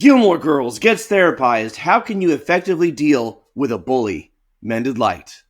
Gilmore Girls gets therapized. How can you effectively deal with a bully? Mended Light.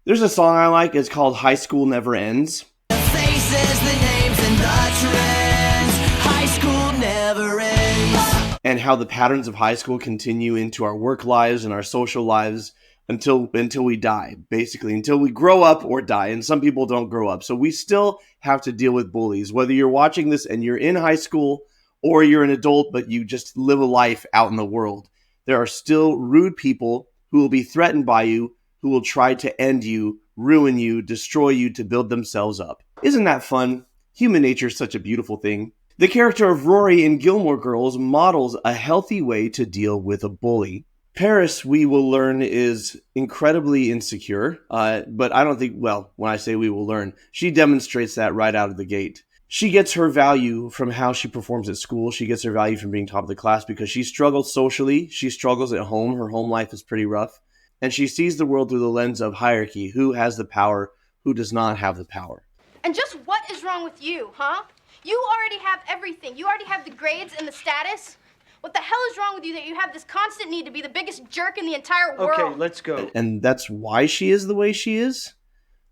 There's a song I like. It's called High School Never Ends. The faces, the names, and the trends. High school never ends. And how the patterns of high school continue into our work lives and our social lives until we die, basically, until we grow up or die. And some people don't grow up. So we still have to deal with bullies. Whether you're watching this and you're in high school or you're an adult, but you just live a life out in the world, there are still rude people who will be threatened by you, who will try to end you, ruin you, destroy you to build themselves up. Isn't that fun? Human nature is such a beautiful thing. The character of Rory in Gilmore Girls models a healthy way to deal with a bully. Paris, we will learn, is incredibly insecure, but I don't think, well, when I say we will learn, she demonstrates that right out of the gate. She gets her value from how she performs at school. She gets her value from being top of the class because she struggles socially. She struggles at home. Her home life is pretty rough. And she sees the world through the lens of hierarchy. Who has the power? Who does not have the power? And just what is wrong with you, huh? You already have everything. You already have the grades and the status. What the hell is wrong with you that you have this constant need to be the biggest jerk in the entire world? Okay, let's go. And that's why she is the way she is?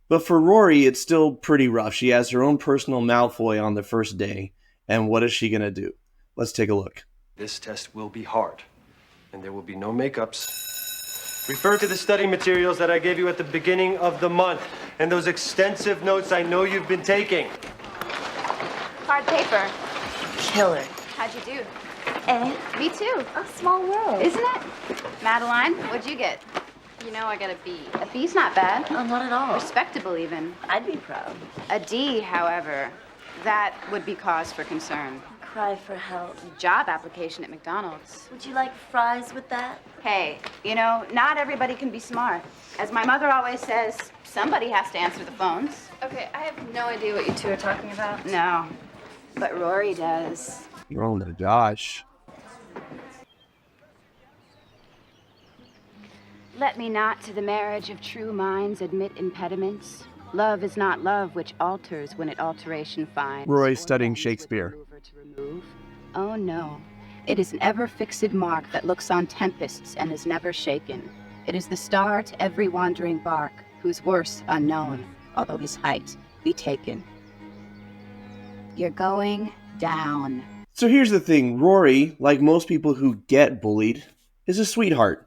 But for Rory, it's still pretty rough. She has her own personal Malfoy on the first day. And what is she going to do? Let's take a look. This test will be hard, and there will be no makeups. Refer to the study materials that I gave you at the beginning of the month, and those extensive notes I know you've been taking. Hard paper. Killer. How'd you do? Eh? Me too. A small world. Isn't it? Madeline, what'd you get? You know I got a B. A B's not bad. Oh, not at all. Respectable even. I'd be proud. A D, however, that would be cause for concern. Cry for help. Job application at McDonald's. Would you like fries with that? Hey, you know, not everybody can be smart. As my mother always says, somebody has to answer the phones. Okay, I have no idea what you two are talking about. No, but Rory does. Oh my gosh. Let me not to the marriage of true minds admit impediments. Love is not love which alters when it alteration finds. Roy studying Shakespeare. Oh no, it is an ever-fixed mark that looks on tempests and is never shaken. It is the star to every wandering bark, whose worth unknown, although his height be taken. You're going down. So here's the thing. Rory, like most people who get bullied, is a sweetheart.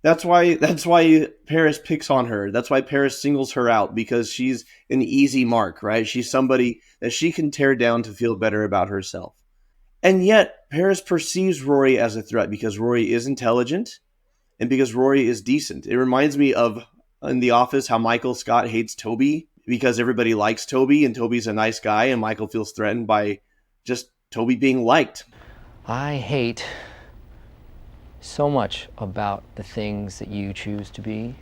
That's why Paris picks on her. That's why Paris singles her out, because she's an easy mark, right? She's somebody that she can tear down to feel better about herself. And yet, Paris perceives Rory as a threat because Rory is intelligent and because Rory is decent. It reminds me of in The Office how Michael Scott hates Toby because everybody likes Toby and Toby's a nice guy and Michael feels threatened by just Toby being liked. I hate so much about the things that you choose to be.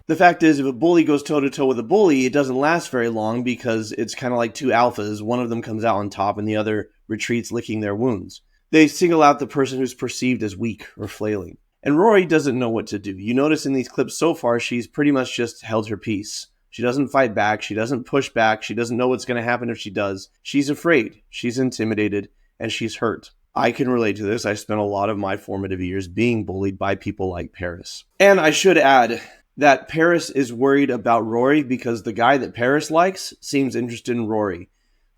The fact is, if a bully goes toe-to-toe with a bully, it doesn't last very long because it's kind of like two alphas. One of them comes out on top and the other retreats licking their wounds. They single out the person who's perceived as weak or flailing. And Rory doesn't know what to do. You notice in these clips so far, she's pretty much just held her peace. She doesn't fight back. She doesn't push back. She doesn't know what's going to happen if she does. She's afraid. She's intimidated. And she's hurt. I can relate to this. I spent a lot of my formative years being bullied by people like Paris. And I should add that Paris is worried about Rory because the guy that Paris likes seems interested in Rory.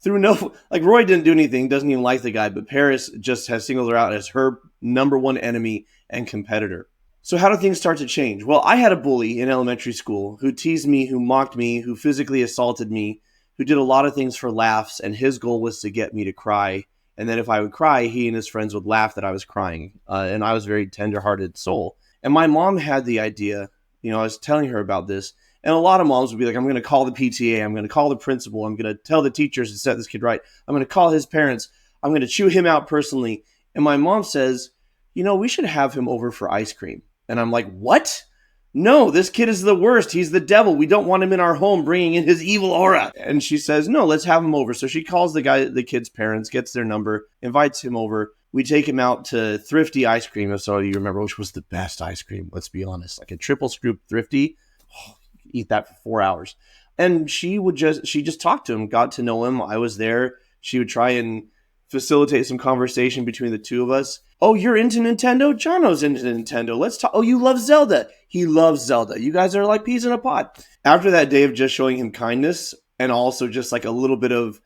Rory didn't do anything, doesn't even like the guy, but Paris just has singled her out as her number one enemy and competitor. So how do things start to change? Well, I had a bully in elementary school who teased me, who mocked me, who physically assaulted me, who did a lot of things for laughs, and his goal was to get me to cry. And then if I would cry, he and his friends would laugh that I was crying. And I was a very tender-hearted soul. And my mom had the idea, I was telling her about this. And a lot of moms would be like, I'm going to call the PTA. I'm going to call the principal. I'm going to tell the teachers to set this kid right. I'm going to call his parents. I'm going to chew him out personally. And my mom says, we should have him over for ice cream. And I'm like, what? No, this kid is the worst. He's the devil. We don't want him in our home bringing in his evil aura. And she says, no, let's have him over. So she calls the kid's parents, gets their number, invites him over. We take him out to Thrifty ice cream. So you remember, which was the best ice cream. Let's be honest, like a triple scoop Thrifty. Oh, eat that for 4 hours. And she just talked to him, got to know him. I was there. She would try and facilitate some conversation between the two of us. Oh, you're into Nintendo? Jono's into Nintendo. Let's talk. Oh, you love Zelda. He loves Zelda. You guys are like peas in a pod. After that day of just showing him kindness and also just like a little bit of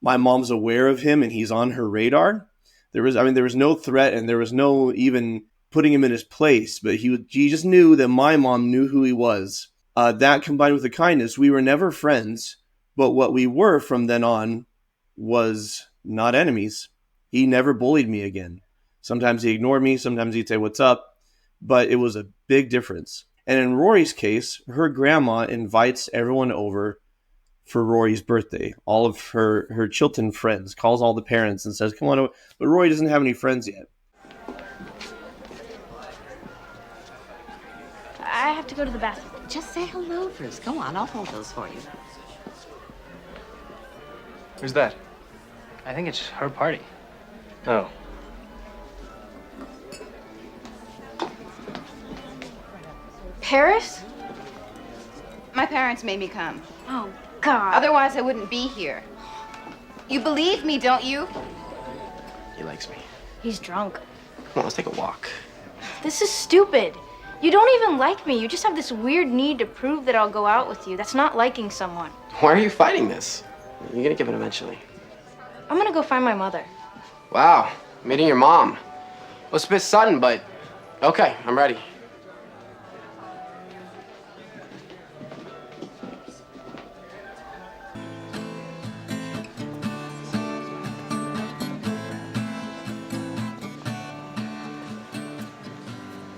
my mom's aware of him and he's on her radar. There was no threat and there was no even putting him in his place, but he just knew that my mom knew who he was. That combined with the kindness, we were never friends, but what we were from then on was not enemies. He never bullied me again. Sometimes he ignored me, sometimes he'd say, "What's up?" But it was a big difference. And in Rory's case, her grandma invites everyone over for Rory's birthday. All of her Chilton friends, calls all the parents and says, "Come on over." But Rory doesn't have any friends yet. I have to go to the bathroom. Just say hello first. Go on, I'll hold those for you. Who's that? I think it's her party. Oh. Paris? My parents made me come. Oh, God. Otherwise, I wouldn't be here. You believe me, don't you? He likes me. He's drunk. Come on, let's take a walk. This is stupid. You don't even like me. You just have this weird need to prove that I'll go out with you. That's not liking someone. Why are you fighting this? You're gonna give it eventually. I'm gonna go find my mother. Wow, meeting your mom. Well, it's a bit sudden, but okay, I'm ready.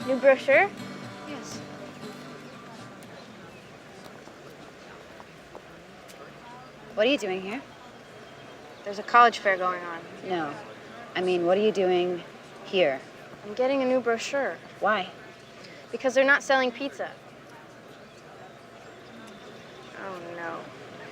New brochure? Yes. What are you doing here? There's a college fair going on. No. I mean, what are you doing here? I'm getting a new brochure Why? because they're not selling pizza. Oh, no.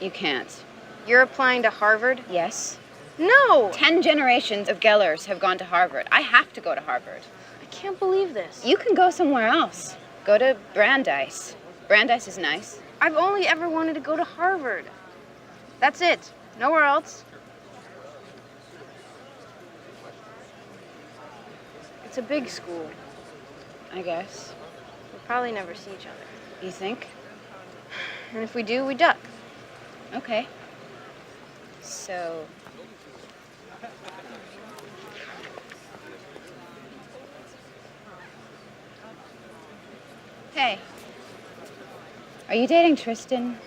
You can't. You're applying to Harvard? Yes. No! 10 generations of Gellers have gone to Harvard. I have to go to Harvard. I can't believe this. You can go somewhere else. Go to Brandeis. Brandeis is nice. I've only ever wanted to go to Harvard. That's it. Nowhere else. It's a big school. I guess. We'll probably never see each other. You think? And if we do, we duck. Okay. So... Hey. Are you dating Tristan?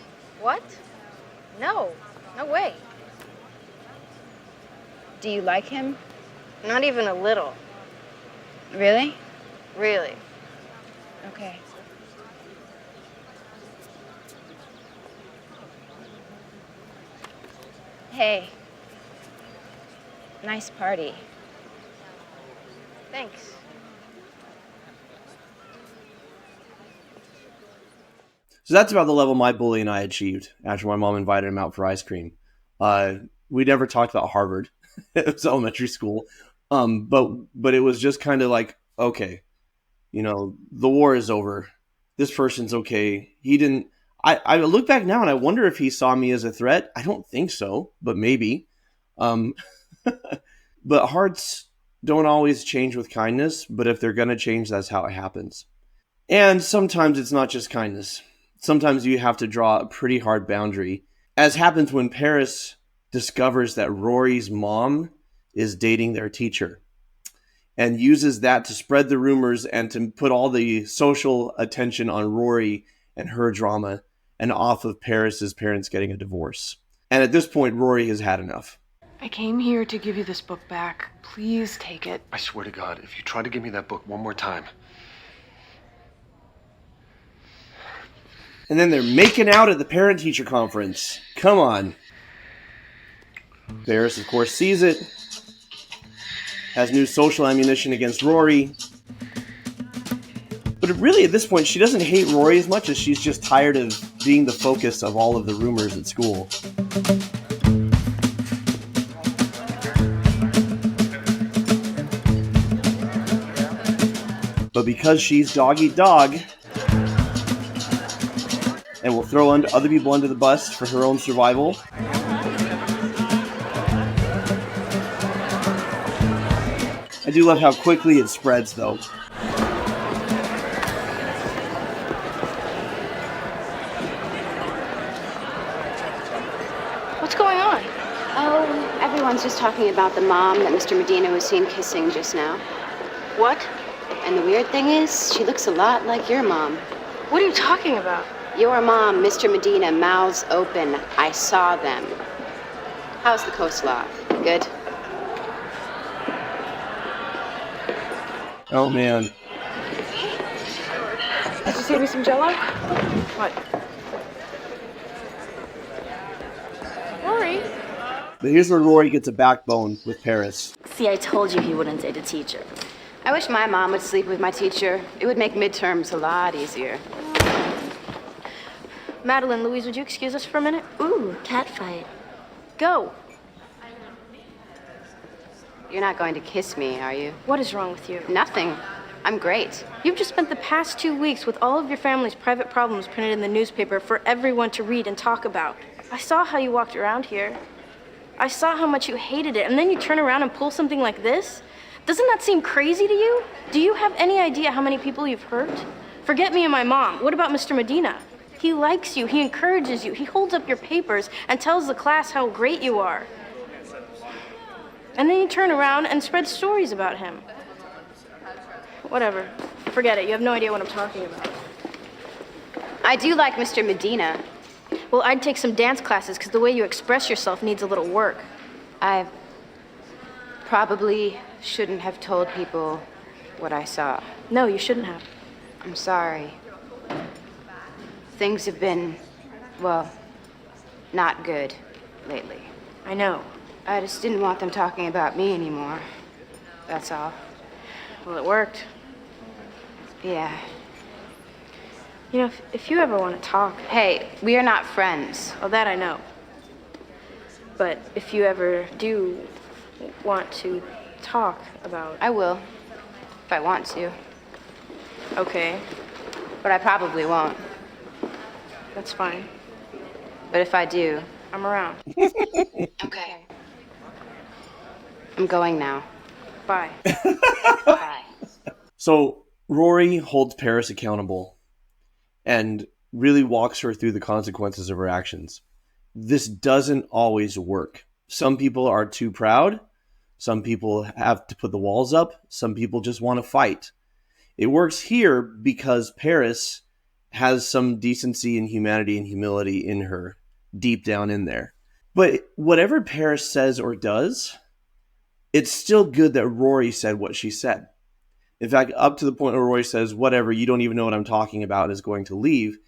What? No. No way. Do you like him? Not even a little. Really? Really. Okay. Hey. Nice party. Thanks. So that's about the level my bully and I achieved after my mom invited him out for ice cream. We never talked about Harvard. It was elementary school. But it was just kind of like, okay, you know, the war is over. This person's okay. He didn't... I look back now and I wonder if he saw me as a threat. I don't think so, but maybe. But hearts don't always change with kindness, but if they're going to change, that's how it happens. And sometimes it's not just kindness. Sometimes you have to draw a pretty hard boundary, as happens when Paris discovers that Rory's mom is dating their teacher and uses that to spread the rumors and to put all the social attention on Rory and her drama and off of Paris's parents getting a divorce. And at this point, Rory has had enough. I came here to give you this book back. Please take it. I swear to God, if you try to give me that book one more time. And then they're making out at the parent-teacher conference. Come on. Paris, of course, sees it. Has new social ammunition against Rory. But really, at this point, she doesn't hate Rory as much as she's just tired of being the focus of all of the rumors at school. But because she's dog-eat-dog, and will throw other people under the bus for her own survival. I do love how quickly it spreads, though. What's going on? Oh, everyone's just talking about the mom that Mr. Medina was seen kissing just now. What? And the weird thing is, she looks a lot like your mom. What are you talking about? Your mom, Mr. Medina, mouths open. I saw them. How's the coleslaw? Good? Oh, man. Did you save me some Jell-O? What? Rory? But here's where Rory gets a backbone with Paris. See, I told you he wouldn't date a teacher. I wish my mom would sleep with my teacher. It would make midterms a lot easier. Madeline, Louise, would you excuse us for a minute? Ooh, cat fight. Go. You're not going to kiss me, are you? What is wrong with you? Nothing. I'm great. You've just spent the past 2 weeks with all of your family's private problems printed in the newspaper for everyone to read and talk about. I saw how you walked around here. I saw how much you hated it, and then you turn around and pull something like this? Doesn't that seem crazy to you? Do you have any idea how many people you've hurt? Forget me and my mom. What about Mr. Medina? He likes you, he encourages you, he holds up your papers and tells the class how great you are. And then you turn around and spread stories about him. Whatever. Forget it. You have no idea what I'm talking about. I do like Mr. Medina. Well, I'd take some dance classes because the way you express yourself needs a little work. I probably shouldn't have told people what I saw. No, you shouldn't have. I'm sorry. Things have been, well, not good lately. I know. I just didn't want them talking about me anymore. That's all. Well, it worked. Yeah. You know, if you ever want to talk... Hey, we are not friends. Oh, that I know. But if you ever do want to talk about... I will. If I want to. Okay. But I probably won't. That's fine. But if I do... I'm around. Okay. I'm going now. Bye. Bye. So Rory holds Paris accountable and really walks her through the consequences of her actions. This doesn't always work. Some people are too proud. Some people have to put the walls up. Some people just want to fight. It works here because Paris has some decency and humanity and humility in her, deep down in there. But whatever Paris says or does, it's still good that Rory said what she said. In fact, up to the point where Rory says, whatever, you don't even know what I'm talking about, and is going to leave.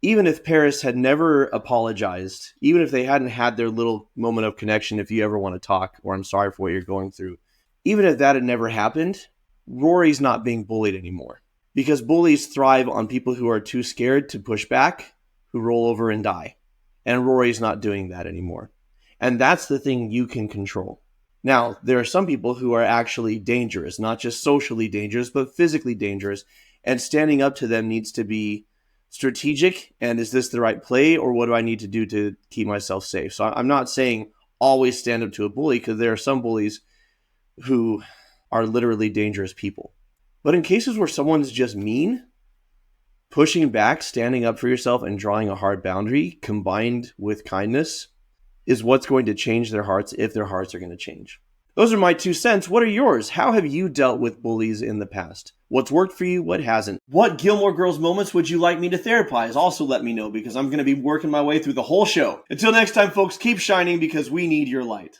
Even if Paris had never apologized, even if they hadn't had their little moment of connection, if you ever want to talk, or I'm sorry for what you're going through, even if that had never happened, Rory's not being bullied anymore. Because bullies thrive on people who are too scared to push back, who roll over and die. And Rory's not doing that anymore. And that's the thing you can control. Now, there are some people who are actually dangerous, not just socially dangerous, but physically dangerous. And standing up to them needs to be strategic. And is this the right play? Or what do I need to do to keep myself safe? So I'm not saying always stand up to a bully, because there are some bullies who are literally dangerous people. But in cases where someone's just mean, pushing back, standing up for yourself, and drawing a hard boundary combined with kindness is what's going to change their hearts, if their hearts are going to change. Those are my 2 cents. What are yours? How have you dealt with bullies in the past? What's worked for you? What hasn't? What Gilmore Girls moments would you like me to therapize? Also let me know, because I'm going to be working my way through the whole show. Until next time, folks, keep shining, because we need your light.